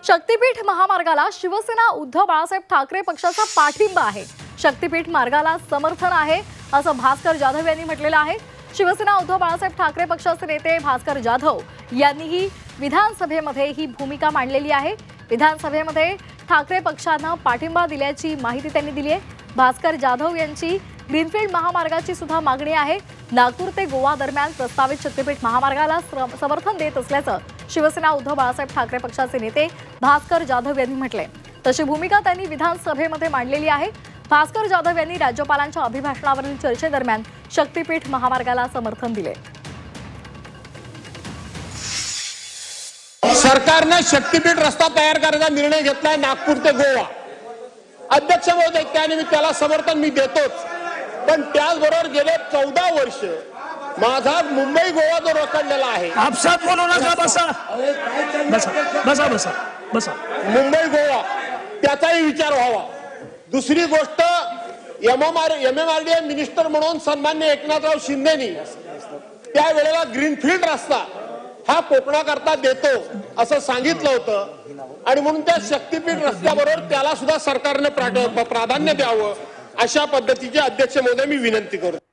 शक्तीपीठ महामार्गाला शिवसेना उद्धव बाळासाहेब ठाकरे पक्षाचा पाठिंबा आहे। शक्तीपीठ मार्गाला समर्थन आहे असं भास्कर जाधव यांनी म्हटलेलं आहे। शिवसेना उद्धव बाळासाहेब ठाकरे पक्षाचे नेते भास्कर जाधव यांनीही विधानसभेमध्ये ही भूमिका मांडलेली आहे। विधानसभेमध्ये ठाकरे पक्षानं पाठिंबा दिल्याची माहिती त्यांनी दिली आहे। भास्कर जाधव यांची ग्रीनफील्ड महामार्गाची सुद्धा मागणी आहे। नागपूर ते गोवा दरम्यान प्रस्तावित शक्तीपीठ महामार्गाला समर्थन देत असल्याचं शिवसेना उद्धव बाळासाहेब ठाकरे पक्षाचे नेते भास्कर जाधव यांनी म्हटले। तशी भूमिका त्यांनी विधानसभेमध्ये मांडलेली आहे। भास्कर जाधव यांनी राज्यपालांच्या अभिभाषणावरील चर्चेदरम्यान शक्तीपीठ महामार्गाला समर्थन दिले। सरकारने शक्तीपीठ रस्ता तयार करायचा निर्णय घेतलाय नागपूर ते गोवा। अध्यक्ष महोदय, त्यानिमित्त त्याला समर्थन मी देतोच, पण त्याचबरोबर गेले 14 वर्ष माझा मुंबई गोवा जो रखडलेला आहे। आपसात बोलू नका, बसा बसा बसा बसा बसा। मुंबई गोवा त्याचाही विचार व्हावा। दुसरी गोष्ट, एमएमआरडीए मिनिस्टर म्हणून सन्मान्य एकनाथराव शिंदेनी त्यावेळेला ग्रीनफील्ड रस्ता हा कोकणाकरता देतो असं सांगितलं होतं आणि म्हणून त्या शक्तीपीठ रस्त्याबरोबर त्याला सुद्धा सरकारने प्राधान्य द्यावं अशा पद्धतीची अध्यक्ष महोदय मी विनंती करतो।